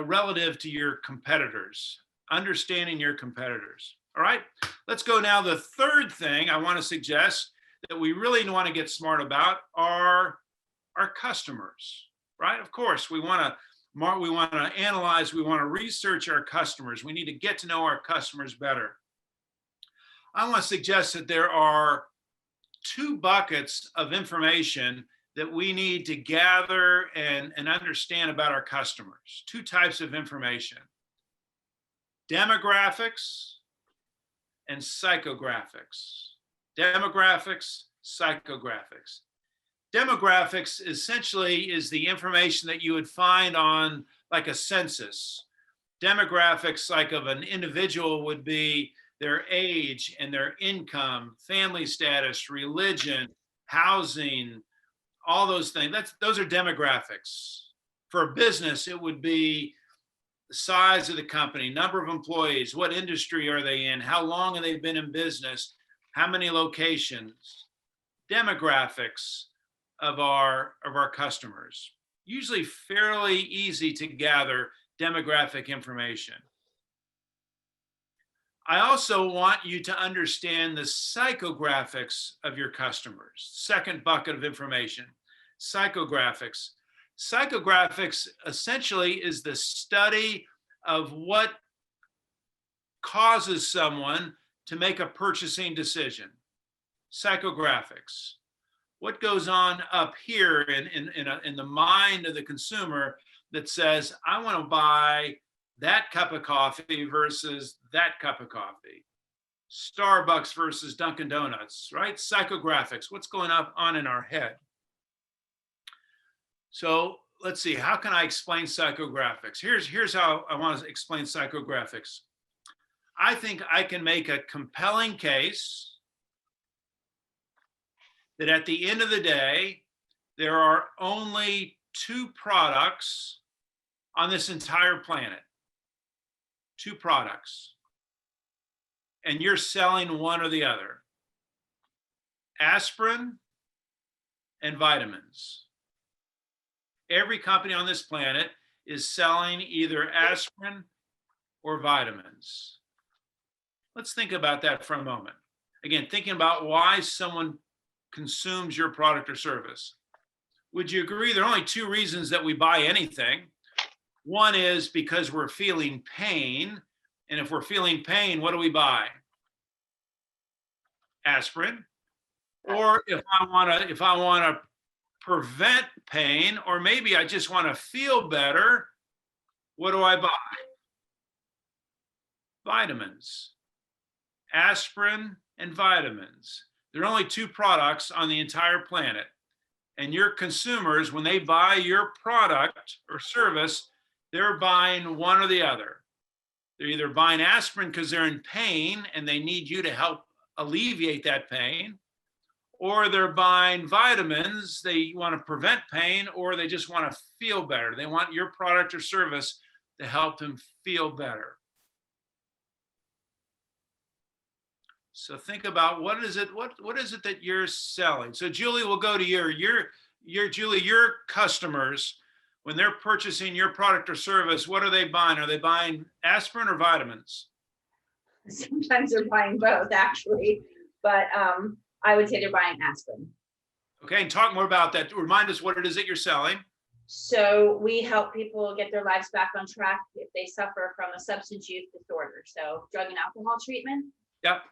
relative to your competitors, understanding your competitors. All right, let's go now. The third thing I want to suggest that we really want to get smart about are our customers, right? Of course, we want to analyze, we want to research our customers. We need to get to know our customers better. I want to suggest that there are two buckets of information that we need to gather and understand about our customers. Two types of information: demographics and psychographics. Demographics, psychographics. Demographics essentially is the information that you would find on like a census. Demographics like of an individual would be their age and their income, family status, religion, housing, all those things. Those are demographics. For a business, it would be the size of the company, number of employees, what industry are they in, how long have they been in business, how many locations. Demographics of our customers. Usually fairly easy to gather demographic information. I also want you to understand the psychographics of your customers. Second bucket of information, psychographics. Psychographics essentially is the study of what causes someone to make a purchasing decision. Psychographics. What goes on up here in the mind of the consumer that says, I want to buy that cup of coffee versus that cup of coffee. Starbucks versus Dunkin' Donuts, right? Psychographics, what's going on in our head? So let's see, how can I explain psychographics? Here's how I want to explain psychographics. I think I can make a compelling case that at the end of the day, there are only two products on this entire planet. Two products. And you're selling one or the other. Aspirin and vitamins. Every company on this planet is selling either aspirin or vitamins. Let's think about that for a moment. Again, thinking about why someone consumes your product or service. Would you agree there are only two reasons that we buy anything? One is because we're feeling pain. And if we're feeling pain, what do we buy? Aspirin. Or if I want to prevent pain, or maybe I just want to feel better, what do I buy? Vitamins. Aspirin and vitamins. There are only two products on the entire planet. And your consumers, when they buy your product or service, they're buying one or the other. They're either buying aspirin because they're in pain and they need you to help alleviate that pain, or they're buying vitamins, they want to prevent pain, or they just want to feel better. They want your product or service to help them feel better. So think about what is it that you're selling? So Julie, we'll go to your customers, when they're purchasing your product or service, what are they buying? Are they buying aspirin or vitamins? Sometimes they're buying both, actually, but I would say they're buying aspirin. Okay, and talk more about that. Remind us what it is that you're selling. So we help people get their lives back on track if they suffer from a substance use disorder. So drug and alcohol treatment. Yep.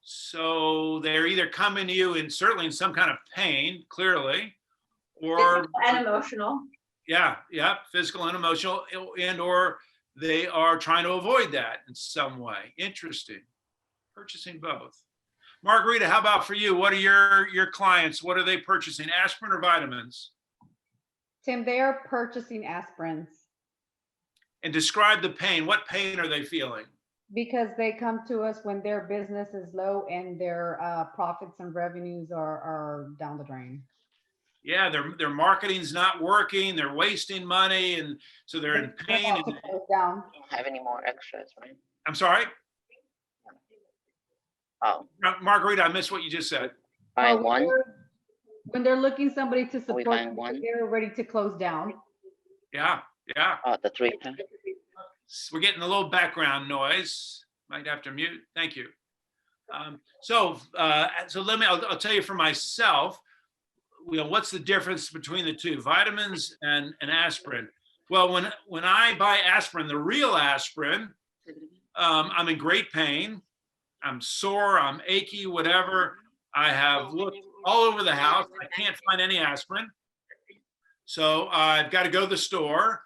So they're either coming to you in certainly in some kind of pain, clearly, or physical and emotional. Yeah, physical and emotional, and or they are trying to avoid that in some way. Interesting. Purchasing both. Margarita, how about for you? What are your clients? What are they purchasing? Aspirin or vitamins? Tim, they are purchasing aspirins. And describe the pain. What pain are they feeling? Because they come to us when their business is low and their profits and revenues are down the drain. Yeah, their marketing's not working. They're wasting money, and so they're in pain. And down. Don't have any more extras, right? I'm sorry? Oh. Margarita, I missed what you just said. Buy one? When they're looking somebody to support them, one? they're ready to close down. Yeah. Yeah, Oh, the three, huh? we're getting a little background noise. Might have to mute. Thank you. So I'll tell you for myself, what's the difference between the two, vitamins and aspirin? Well, when I buy aspirin, the real aspirin, I'm in great pain. I'm sore, I'm achy, whatever. I have looked all over the house. I can't find any aspirin. So I've got to go to the store.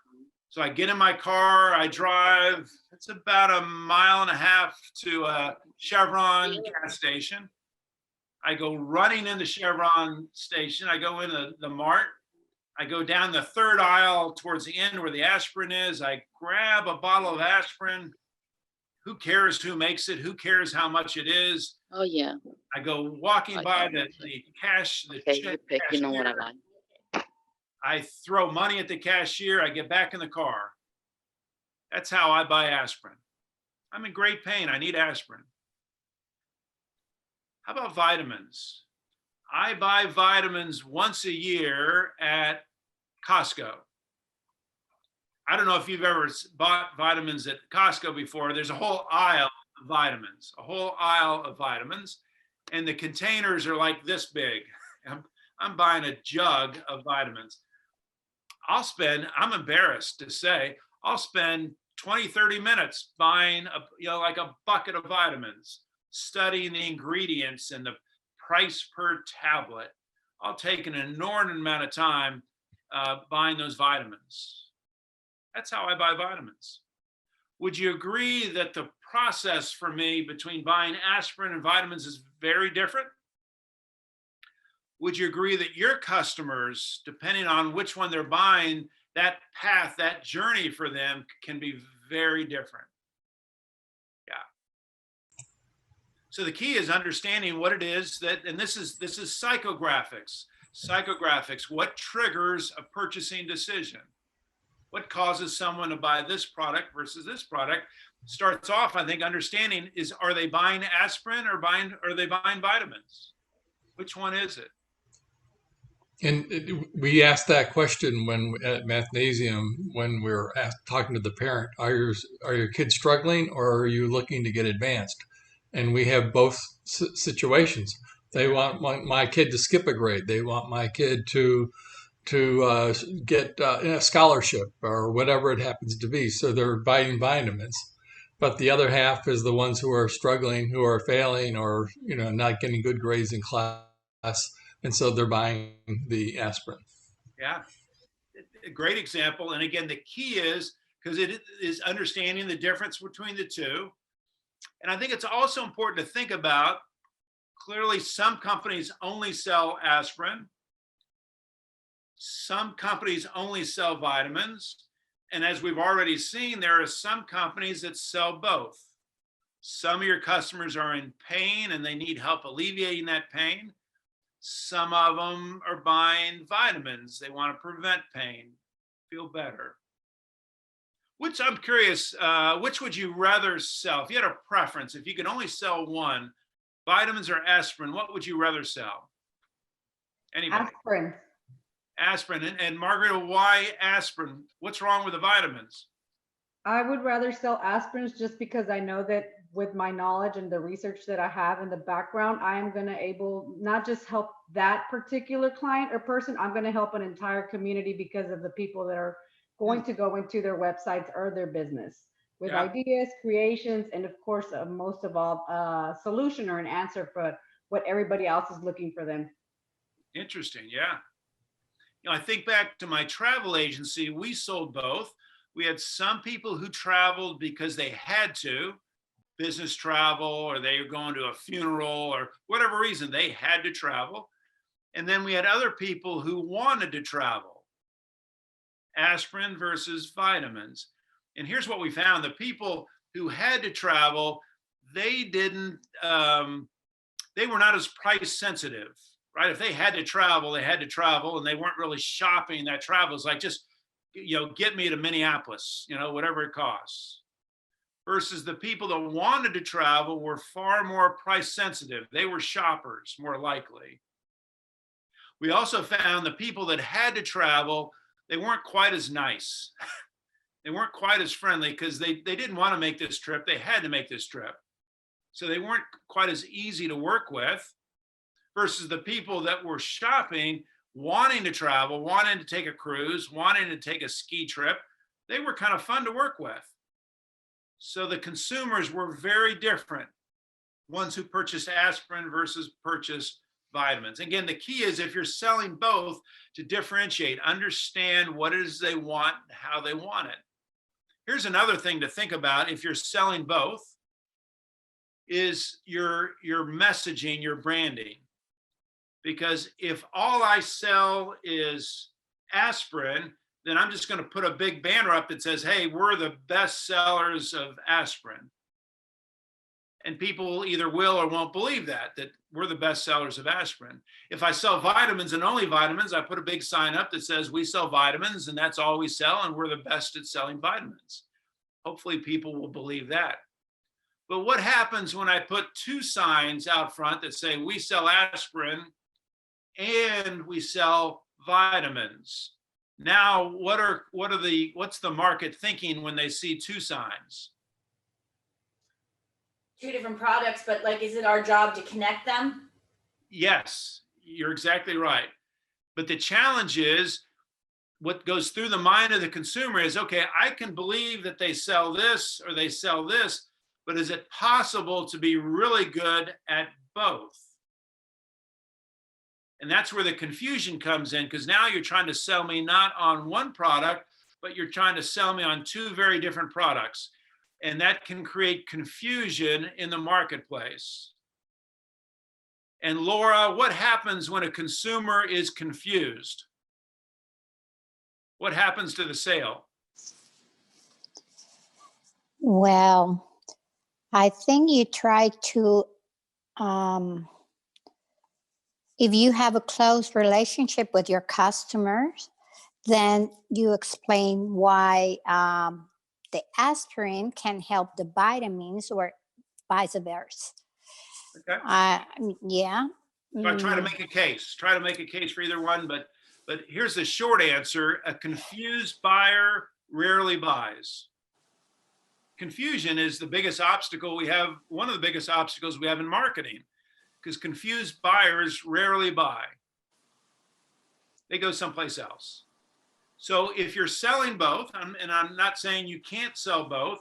So I get in my car, I drive, it's about 1.5 miles to a Chevron gas station. I go running into Chevron station. I go into the Mart. I go down the third aisle towards the end where the aspirin is. I grab a bottle of aspirin. Who cares who makes it? Who cares how much it is? Oh, yeah. I go walking by the cash, the Okay, you check pick, you know what I cashier. like. I throw money at the cashier. I get back in the car. That's how I buy aspirin. I'm in great pain. I need aspirin. How about vitamins? I buy vitamins once a year at Costco. I don't know if you've ever bought vitamins at Costco before. There's a whole aisle of vitamins, and the containers are like this big. I'm buying a jug of vitamins. I'm embarrassed to say, I'll spend 20, 30 minutes buying like a bucket of vitamins, studying the ingredients and the price per tablet. I'll take an inordinate amount of time buying those vitamins. That's how I buy vitamins. Would you agree that the process for me between buying aspirin and vitamins is very different? Would you agree that your customers, depending on which one they're buying, that path, that journey for them can be very different? Yeah. So the key is understanding what it is that, and this is psychographics. Psychographics, what triggers a purchasing decision? What causes someone to buy this product versus this product? Starts off, I think, understanding is, are they buying aspirin or are they buying vitamins? Which one is it? And we asked that question when at Mathnasium, when we were talking to the parent, are your kids struggling or are you looking to get advanced? And we have both situations. They want my kid to skip a grade. They want my kid to get a scholarship or whatever it happens to be. So they're buying vitamins. But the other half is the ones who are struggling, who are failing, or not getting good grades in class, and so they're buying the aspirin. Yeah, a great example. And again, the key is because it is understanding the difference between the two. And I think it's also important to think about, clearly some companies only sell aspirin. Some companies only sell vitamins. And as we've already seen, there are some companies that sell both. Some of your customers are in pain and they need help alleviating that pain. Some of them are buying vitamins. They want to prevent pain, feel better. I'm curious, which would you rather sell? If you had a preference, if you could only sell one, vitamins or aspirin, what would you rather sell? Anybody? Aspirin. Aspirin. And Margarita, why aspirin? What's wrong with the vitamins? I would rather sell aspirins just because I know that with my knowledge and the research that I have in the background, I am going to able not just help that particular client or person, I'm going to help an entire community because of the people that are going to go into their websites or their business with ideas, creations, and of course, most of all, a solution or an answer for what everybody else is looking for them. Interesting. Yeah. I think back to my travel agency, we sold both. We had some people who traveled because they had to, business travel, or they were going to a funeral or whatever reason, they had to travel. And then we had other people who wanted to travel, aspirin versus vitamins. And here's what we found. The people who had to travel, they were not as price sensitive. Right? If they had to travel, and they weren't really shopping that travel. It's like, just, get me to Minneapolis, whatever it costs. Versus the people that wanted to travel were far more price sensitive. They were shoppers, more likely. We also found the people that had to travel, they weren't quite as nice. They weren't quite as friendly because they didn't want to make this trip. They had to make this trip. So they weren't quite as easy to work with versus the people that were shopping, wanting to travel, wanting to take a cruise, wanting to take a ski trip. They were kind of fun to work with. So the consumers were very different. Ones who purchased aspirin versus purchased vitamins. Again, the key is if you're selling both, to differentiate, understand what it is they want, how they want it. Here's another thing to think about if you're selling both is your messaging, your branding. Because if all I sell is aspirin, then I'm just going to put a big banner up that says, hey, we're the best sellers of aspirin. And people either will or won't believe that we're the best sellers of aspirin. If I sell vitamins and only vitamins, I put a big sign up that says we sell vitamins and that's all we sell and we're the best at selling vitamins. Hopefully people will believe that. But what happens when I put two signs out front that say we sell aspirin and we sell vitamins? Now, what's the market thinking when they see two signs? Two different products, but like, is it our job to connect them? Yes, you're exactly right. But the challenge is what goes through the mind of the consumer is, okay, I can believe that they sell this or they sell this, but is it possible to be really good at both? And that's where the confusion comes in, because now you're trying to sell me not on one product, but you're trying to sell me on two very different products. And that can create confusion in the marketplace. And Laura, what happens when a consumer is confused? What happens to the sale? Well, I think you try to, if you have a close relationship with your customers, then you explain why the aspirin can help the vitamins or vice versa. Okay. Yeah. So I try to make a case, for either one, but here's the short answer. A confused buyer rarely buys. Confusion is the biggest obstacle we have, one of the biggest obstacles we have in marketing, because confused buyers rarely buy. They go someplace else. So if you're selling both, and I'm not saying you can't sell both,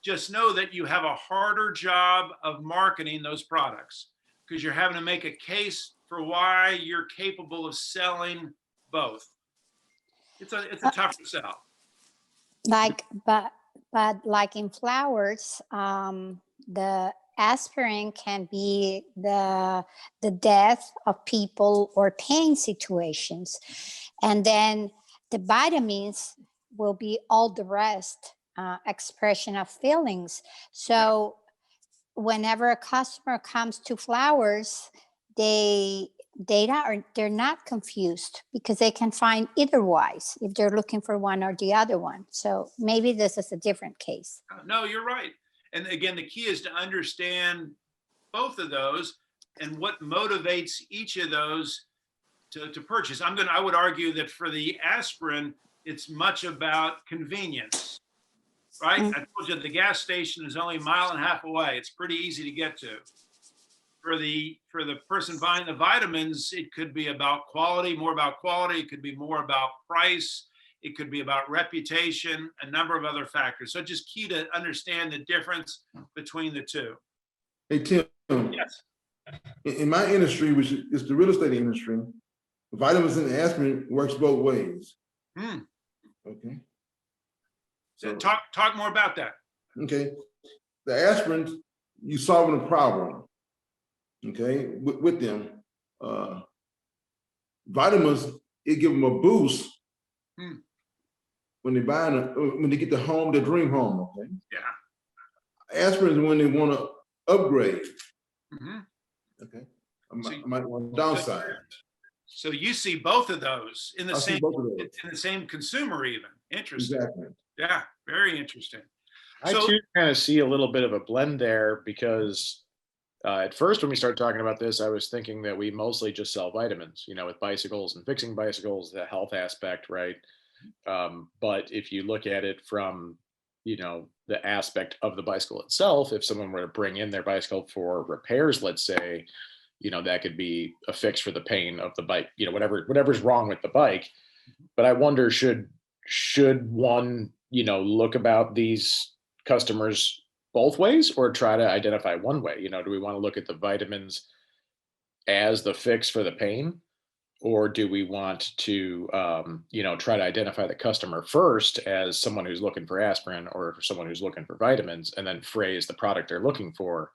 just know that you have a harder job of marketing those products because you're having to make a case for why you're capable of selling both. It's a tougher sell. But like in flowers, the aspirin can be the death of people or pain situations, and then the vitamins will be all the rest, expression of feelings. So whenever a customer comes to flowers, they're not confused because they can find either wise if they're looking for one or the other one. So maybe this is a different case. No, you're right. And again, the key is to understand both of those and what motivates each of those to purchase. I would argue that for the aspirin, it's much about convenience, right? I told you the gas station is only a mile and a half away. It's pretty easy to get to. For the person buying the vitamins, it could be about quality, more about quality. It could be more about price. It could be about reputation, a number of other factors. So just key to understand the difference between the two. Hey, Tim. Yes. In my industry, which is the real estate industry, vitamins and aspirin works both ways. Okay. So talk more about that. Okay. The aspirin, you solving a problem. Okay, with them. Vitamins, it give them a boost when they buy when they get the home, the dream home. Okay. Yeah. Aspirin is when they want to upgrade. Okay. So I might want to downside. So you see both of those in the I see both of those. in the same consumer even. Interesting. Exactly. Yeah, very interesting. I too kind of see a little bit of a blend there because at first when we started talking about this, I was thinking that we mostly just sell vitamins, with bicycles and fixing bicycles, the health aspect, right? But if you look at it from, the aspect of the bicycle itself, if someone were to bring in their bicycle for repairs, let's say, that could be a fix for the pain of the bike, whatever's wrong with the bike. But I wonder, should one, look about these customers both ways, or try to identify one way? Do we want to look at the vitamins as the fix for the pain, or do we want to try to identify the customer first as someone who's looking for aspirin or someone who's looking for vitamins, and then phrase the product they're looking for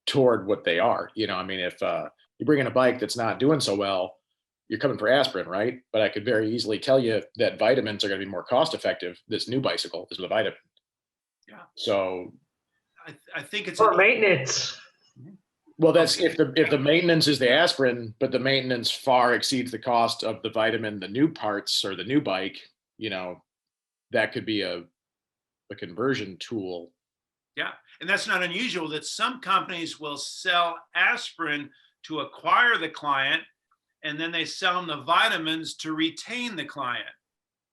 toward what they are? If you bring in a bike that's not doing so well, you're coming for aspirin, right? But I could very easily tell you that vitamins are going to be more cost effective. This new bicycle is with a vitamin. Yeah. So I think it's For maintenance. well, that's if the maintenance is the aspirin, but the maintenance far exceeds the cost of the vitamin, the new parts or the new bike, that could be a conversion tool. Yeah, and that's not unusual that some companies will sell aspirin to acquire the client, and then they sell them the vitamins to retain the client.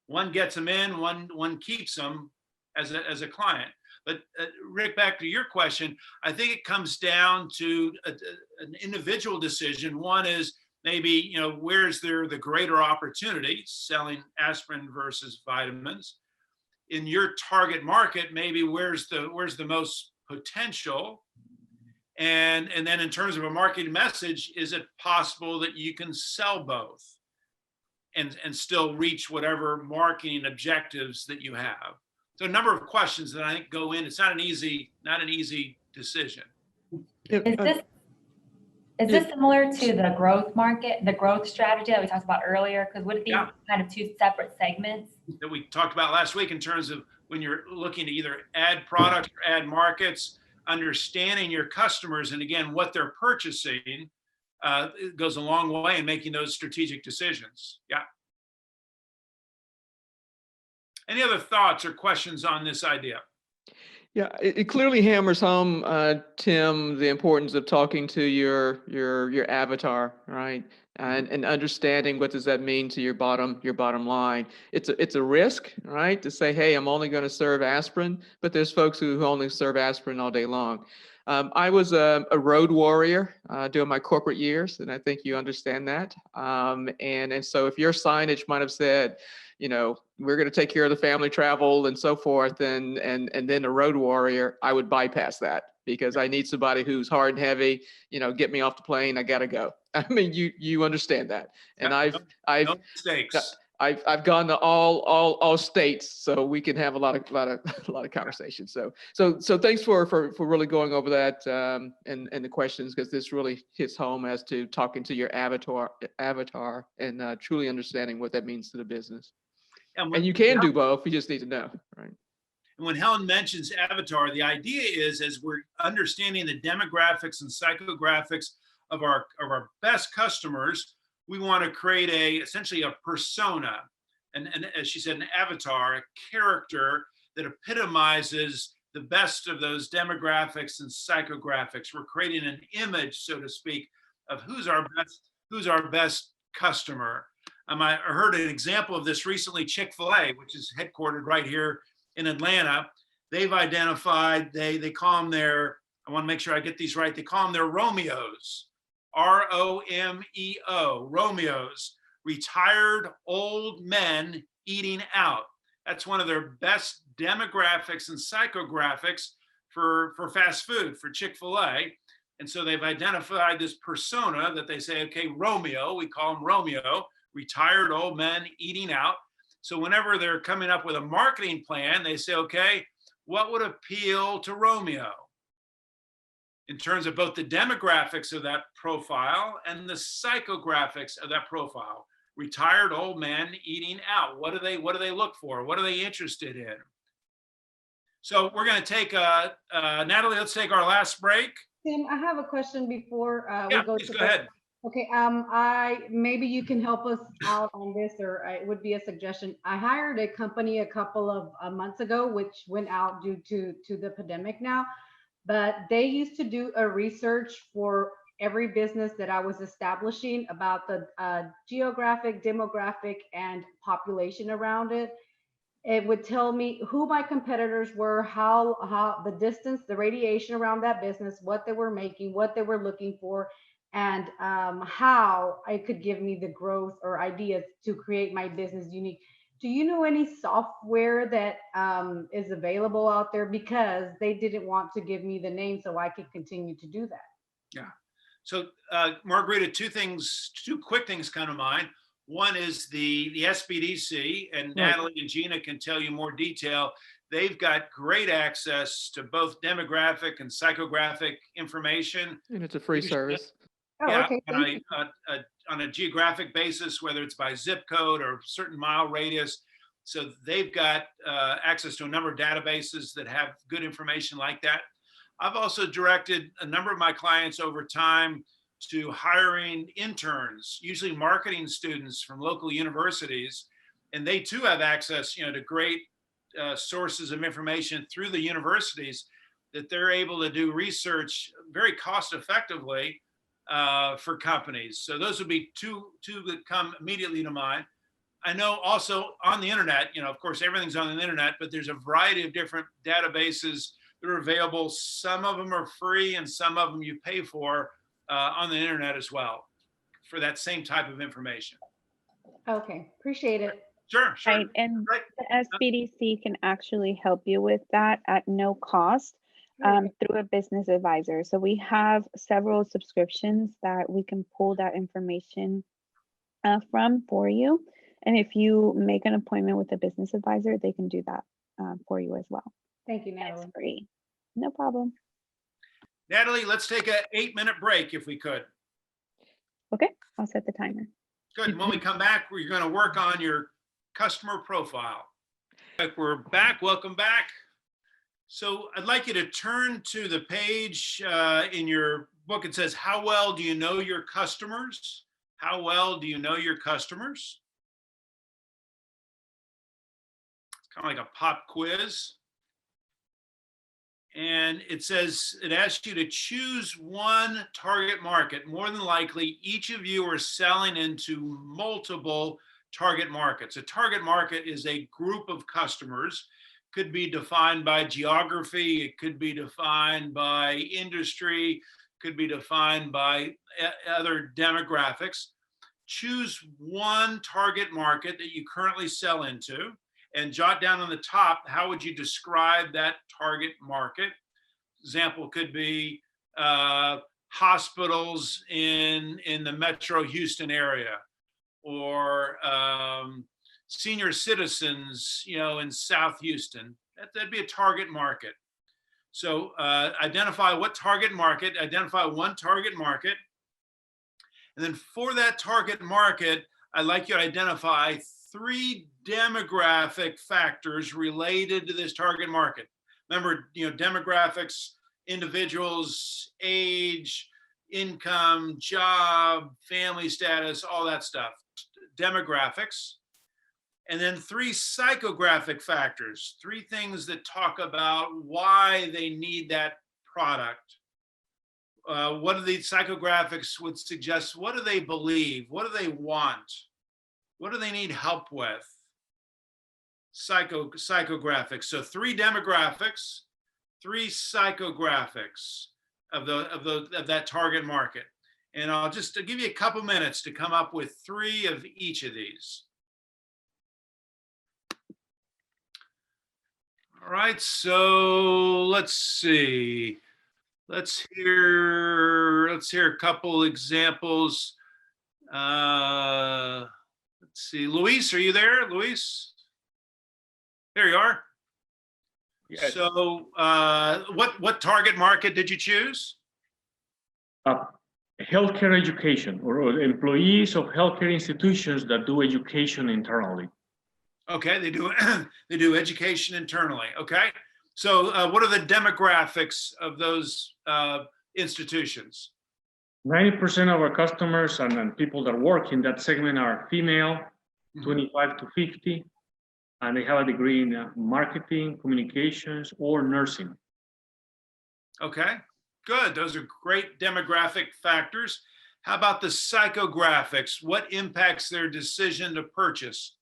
One gets them in, one keeps them as a client. But Rick, back to your question, I think it comes down to an individual decision. One is maybe, where's there the greater opportunity selling aspirin versus vitamins? In your target market, maybe where's the most potential? And then in terms of a marketing message, is it possible that you can sell both and still reach whatever marketing objectives that you have? So a number of questions that I think go in. It's not an easy decision. Is this similar to the growth market, the growth strategy that we talked about earlier? Because would it be kind of two separate segments that we talked about last week in terms of when you're looking to either add products or add markets, understanding your customers and again what they're purchasing it goes a long way in making those strategic decisions. Yeah. Any other thoughts or questions on this idea? Yeah, it clearly hammers home, Tim, the importance of talking to your avatar, right? And understanding what does that mean to your bottom line. It's a risk, right? To say, hey, I'm only going to serve aspirin, but there's folks who only serve aspirin all day long. I was a road warrior during my corporate years, and I think you understand that. And so if your signage might have said, we're going to take care of the family travel and so forth, and then a road warrior, I would bypass that because I need somebody who's hard and heavy, get me off the plane, I got to go. I mean, you understand that. And no mistakes. I've gone to all states, so we can have a lot of conversations. So thanks for really going over that and the questions, because this really hits home as to talking to your avatar and truly understanding what that means to the business. And you can do both. You just need to know, right? And when Helen mentions avatar, the idea is as we're understanding the demographics and psychographics of our best customers, we want to create essentially a persona, and as she said, an avatar, a character that epitomizes the best of those demographics and psychographics. We're creating an image, so to speak, of who's our best customer. I heard an example of this recently. Chick-fil-A, which is headquartered right here in Atlanta, they've identified, they call them I want to make sure I get these right, they call them their Romeos. ROMEO, Romeos, retired old men eating out. That's one of their best demographics and psychographics for fast food, for Chick-fil-A. And so they've identified this persona that they say, okay, Romeo, we call him Romeo, retired old men eating out. So whenever they're coming up with a marketing plan, they say, okay, what would appeal to Romeo? In terms of both the demographics of that profile and the psychographics of that profile. Retired old men eating out. What do they look for? What are they interested in? So we're going to take Natalie, let's take our last break. Tim, I have a question before we go please go ahead. Okay, maybe you can help us out on this, or it would be a suggestion. I hired a company a couple of months ago, which went out due to the pandemic now. But they used to do a research for every business that I was establishing about the geographic, demographic, and population around it. It would tell me who my competitors were, how the distance, the radiation around that business, what they were making, what they were looking for, and how it could give me the growth or ideas to create my business unique. Do you know any software that is available out there? Because they didn't want to give me the name so I could continue to do that. Yeah. So Margarita, two quick things come to mind. One is the SBDC, and Right. Natalie and Gina can tell you more detail. They've got great access to both demographic and psychographic information. And it's a free You should- service. Oh, Yeah, okay. on Thank you. on a geographic basis, whether it's by zip code or certain mile radius. So they've got access to a number of databases that have good information like that. I've also directed a number of my clients over time to hiring interns, usually marketing students from local universities, and they too have access, to great sources of information through the universities that they're able to do research very cost effectively for companies. So those would be two that come immediately to mind. I know also on the internet, of course, everything's on the internet, but there's a variety of different databases that are available. Some of them are free and some of them you pay for on the internet as well for that same type of information. Okay, appreciate it. Sure. Right, and Right. the SBDC can actually help you with that at no cost through a business advisor. So we have several subscriptions that we can pull that information from for you. And if you make an appointment with a business advisor, they can do that for you as well. Thank you, It's Natalie. free. No problem. Natalie, let's take an 8-minute break if we could. Okay, I'll set the timer. Good. When we come back, we're going to work on your customer profile. We're back. Welcome back. So I'd like you to turn to the page in your book. It says, how well do you know your customers? How well do you know your customers? It's kind of like a pop quiz. And it says, it asks you to choose one target market. More than likely, each of you are selling into multiple target markets. A target market is a group of customers, could be defined by geography, it could be defined by industry, could be defined by other demographics. Choose one target market that you currently sell into and jot down on the top, how would you describe that target market? Example could be hospitals in the Metro Houston area, or senior citizens, in South Houston. That'd be a target market. So identify one target market, and then for that target market, I'd like you to identify 3 demographic factors related to this target market. Remember, demographics, individuals, age, income, job, family status, all that stuff. Demographics. And then 3 psychographic factors, 3 things that talk about why they need that product. What are the psychographics would suggest? What do they believe? What do they want? What do they need help with? Psychographics. So 3 demographics, 3 psychographics of that target market. And I'll give you a couple minutes to come up with 3 of each of these. All right, so let's see. Let's hear a couple examples. Let's see, Luis, are you there, Luis? There you are. Yes. So what target market did you choose? Healthcare education, or employees of healthcare institutions that do education internally. Okay, they do education internally. Okay, so what are the demographics of those institutions? 90% of our customers and people that work in that segment are female, 25 to 50, and they have a degree in marketing, communications, or nursing. Okay, Good. Those are great demographic factors. How about the psychographics? What impacts their decision to purchase?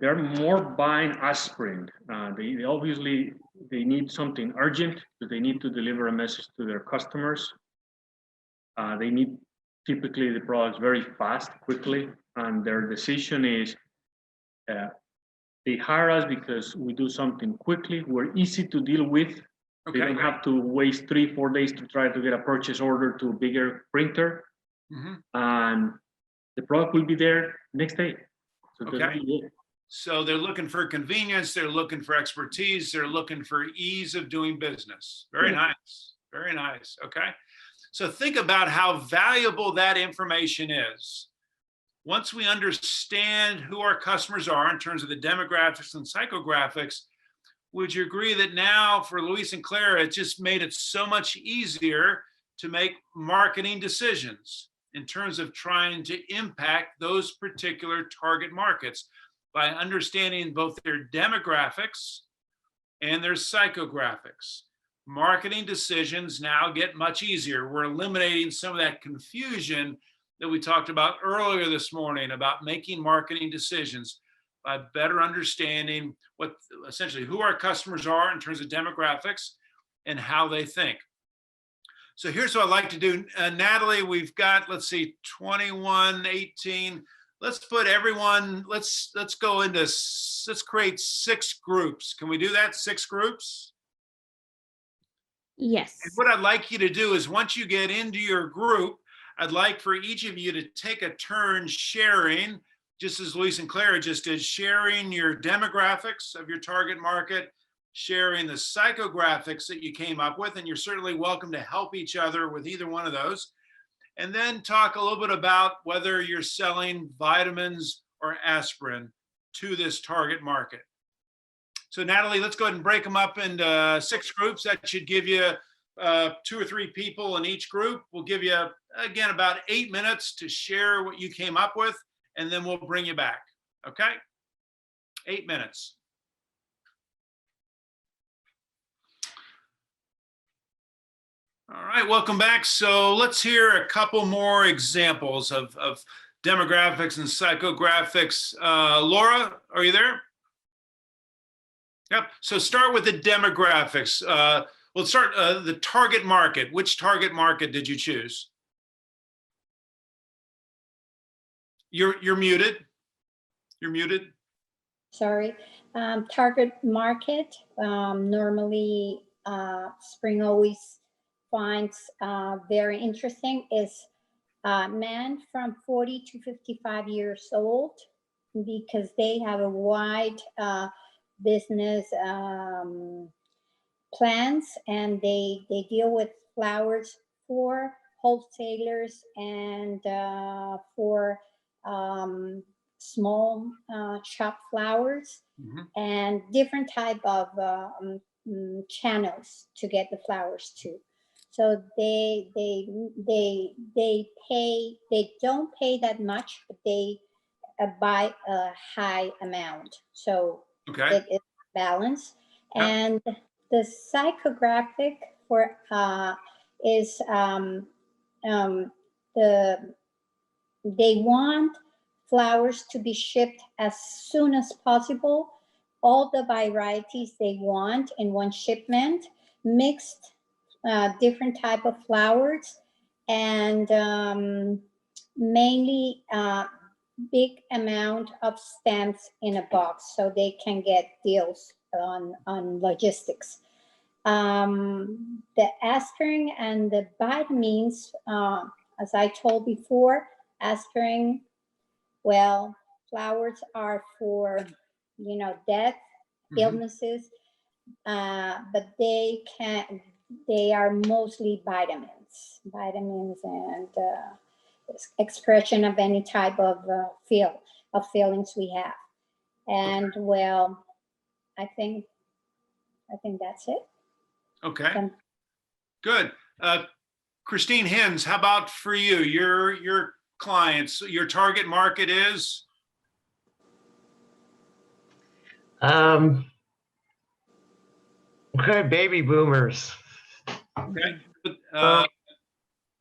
They're more buying aspirin. They obviously they need something urgent because they need to deliver a message to their customers. They need typically the products very fast, quickly, and their decision is they hire us because we do something quickly. We're easy to deal with. They don't have to waste 3-4 days to try to get a purchase order to a bigger printer, and the product will be there next day. So So they're looking for convenience, they're looking for expertise, they're looking for ease of doing business. Very nice, very nice, okay? So think about how valuable that information is. Once we understand who our customers are in terms of the demographics and psychographics, would you agree that now for Luis and Clara, it just made it so much easier to make marketing decisions in terms of trying to impact those particular target markets by understanding both their demographics and their psychographics. Marketing decisions now get much easier. We're eliminating some of that confusion that we talked about earlier this morning about making marketing decisions by better understanding what essentially who our customers are in terms of demographics and how they think. So here's what I'd like to do. Natalie, we've got, let's see, 21, 18. Let's put everyone, let's go into, let's create 6 groups. Can we do that? 6 groups? Yes. And what I'd like you to do is once you get into your group, I'd like for each of you to take a turn sharing, just as Luis and Clara just did, sharing your demographics of your target market, sharing the psychographics that you came up with, and you're certainly welcome to help each other with either one of those. And then talk a little bit about whether you're selling vitamins or aspirin to this target market. So Natalie, let's go ahead and break them up into 6 groups. That should give you 2 or 3 people in each group. We'll give you, again, about 8 minutes to share what you came up with, and then we'll bring you back, okay? 8 minutes. All right, welcome back. So let's hear a couple more examples of demographics and psychographics. Laura, are you there? Yep, so start with the demographics. We'll start the target market. Which target market did you choose? You're muted. You're muted. Sorry. Target market, normally Spring always finds very interesting is men from 40 to 55 years old, because they have a wide business plans, and they deal with flowers for wholesalers and for small shop flowers, and different type of channels to get the flowers to. So they don't pay that much, but they buy a high amount. So it is balanced. And the psychographic for is they want flowers to be shipped as soon as possible. All the varieties they want in one shipment, mixed different type of flowers, and mainly big amount of stamps in a box, so they can get deals on logistics. The aspirin and the vitamins, as I told before, aspirin, well, flowers are for, you know, death, illnesses, but they are mostly vitamins and expression of any type of feelings we have. And well, I think that's it. Okay, good. Christine Hens, how about for you? Your clients, your target market is? Okay, baby boomers. Okay, but,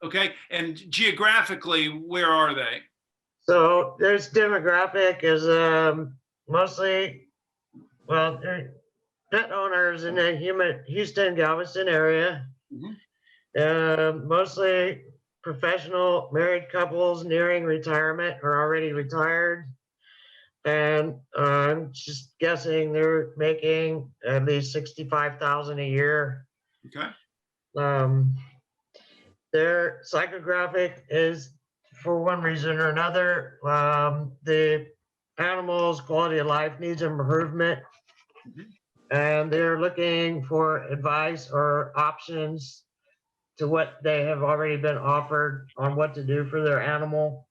okay, and geographically, where are they? So there's demographic is mostly, well, they're pet owners in the Houston, Galveston area. Mostly professional married couples nearing retirement or already retired. And I'm just guessing they're making at least 65,000 a year. Okay. Their psychographic is, for one reason or another, the animal's quality of life needs improvement. And they're looking for advice or options to what they have already been offered on what to do for their animal.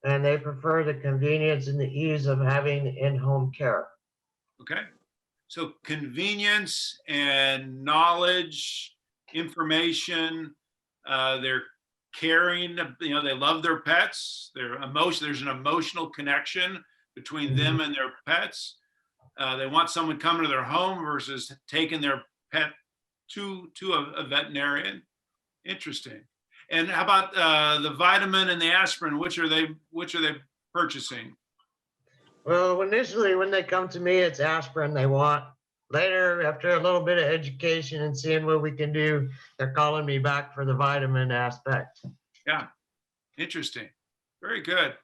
And they prefer the convenience and the ease of having in-home care. Okay. So convenience and knowledge, information, they're caring, you know, they love their pets, there's an emotional connection between them and their pets. They want someone coming to their home versus taking their pet to a veterinarian. Interesting. And how about the vitamin and the aspirin? Which are they purchasing? Well, initially when they come to me, it's aspirin they want. Later, after a little bit of education and seeing what we can do, they're calling me back for the vitamin aspect. Yeah, interesting. Very good.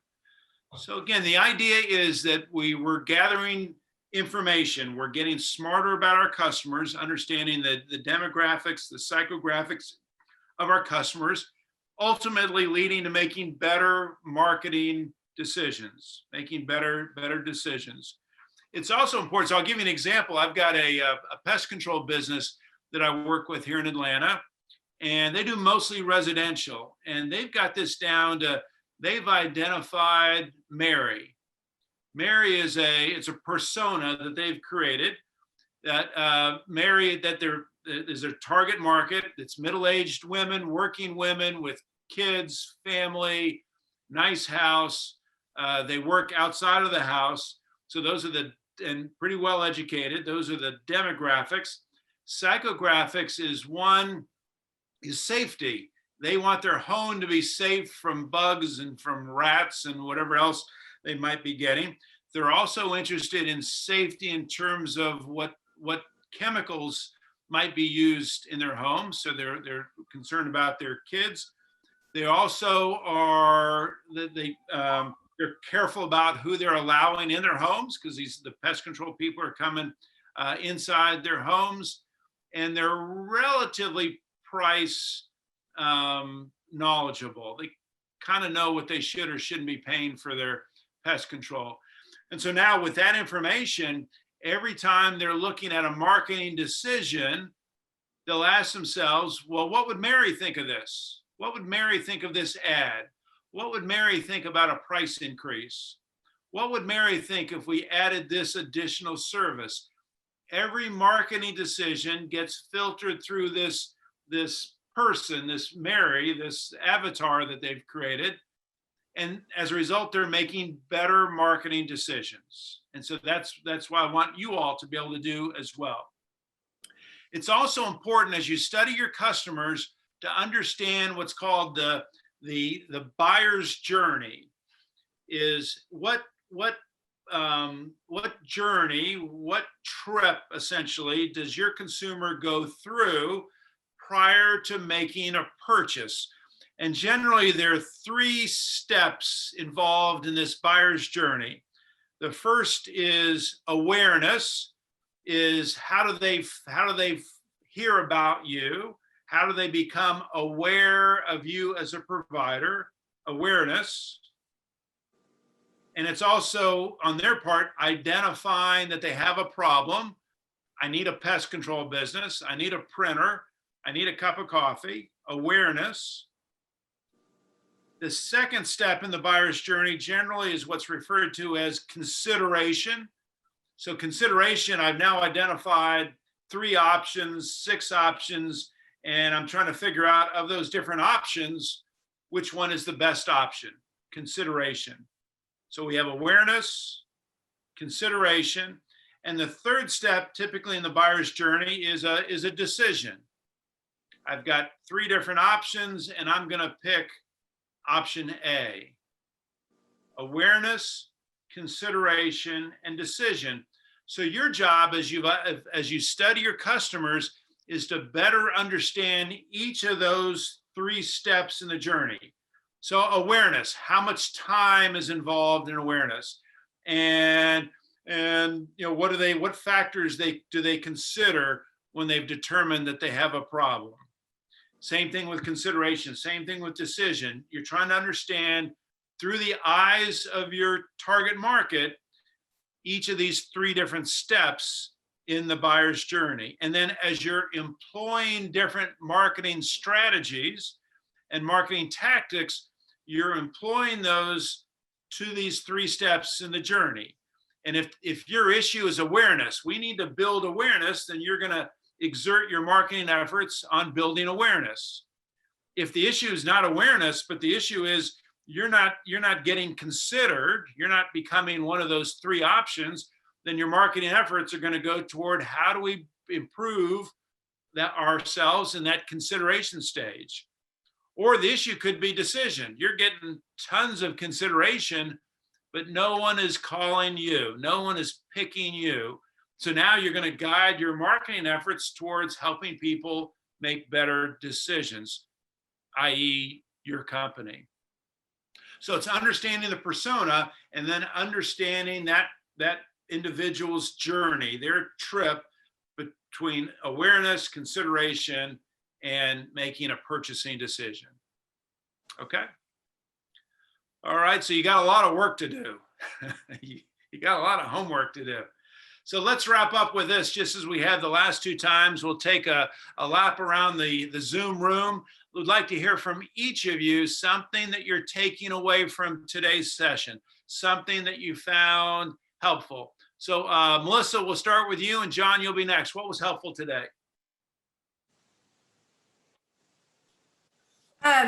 So again, the idea is that we're gathering information. We're getting smarter about our customers, understanding the demographics, the psychographics of our customers, ultimately leading to making better marketing decisions, making better decisions. It's also important. So I'll give you an example. I've got a pest control business that I work with here in Atlanta, and they do mostly residential. And they've got this down to, they've identified Mary. Mary is it's a persona that they've created, that Mary, that is their target market. It's middle-aged women, working women with kids, family, nice house. They work outside of the house. So those are and pretty well educated. Those are the demographics. Psychographics is safety. They want their home to be safe from bugs and from rats and whatever else they might be getting. They're also interested in safety in terms of what chemicals might be used in their home. So they're concerned about their kids. They also are, they're careful about who they're allowing in their homes, because the pest control people are coming inside their homes, and they're relatively price knowledgeable. They kind of know what they should or shouldn't be paying for their pest control. And so now with that information, every time they're looking at a marketing decision, they'll ask themselves, well, what would Mary think of this? What would Mary think of this ad? What would Mary think about a price increase? What would Mary think if we added this additional service? Every marketing decision gets filtered through this person, this Mary, this avatar that they've created. And as a result, they're making better marketing decisions. And so that's why I want you all to be able to do as well. It's also important as you study your customers to understand what's called the buyer's journey. Is what journey, what trip essentially does your consumer go through prior to making a purchase? And generally there are 3 steps involved in this buyer's journey. The first is awareness, is how do they hear about you? How do they become aware of you as a provider? Awareness. And it's also, on their part, identifying that they have a problem. I need a pest control business. I need a printer. I need a cup of coffee. Awareness. The second step in the buyer's journey generally is what's referred to as consideration. So consideration, I've now identified 3 options, 6 options, and I'm trying to figure out, of those different options, which one is the best option. Consideration. So we have awareness, consideration, and the third step typically in the buyer's journey is a decision. I've got 3 different options and I'm going to pick option A. Awareness, consideration, and decision. So your job as you study your customers is to better understand each of those 3 steps in the journey. So awareness, how much time is involved in awareness? And what factors do they consider when they've determined that they have a problem? Same thing with consideration, same thing with decision. You're trying to understand through the eyes of your target market each of these 3 different steps in the buyer's journey. And then as you're employing different marketing strategies and marketing tactics, you're employing those to these 3 steps in the journey. And if your issue is awareness, we need to build awareness, then you're going to exert your marketing efforts on building awareness. If the issue is not awareness, but the issue is you're not getting considered, you're not becoming one of those 3 options, then your marketing efforts are going to go toward how do we improve that ourselves in that consideration stage. Or the issue could be decision. You're getting tons of consideration, but no one is calling you. No one is picking you. So now you're going to guide your marketing efforts towards helping people make better decisions, i.e. your company. So it's understanding the persona and then understanding that individual's journey, their trip between awareness, consideration, and making a purchasing decision. Okay. All right. So you got a lot of work to do. You got a lot of homework to do. So let's wrap up with this, just as we had the last 2 times. We'll take a lap around the Zoom room. We'd like to hear from each of you something that you're taking away from today's session, something that you found helpful. So Melissa, we'll start with you, and John, you'll be next. What was helpful today?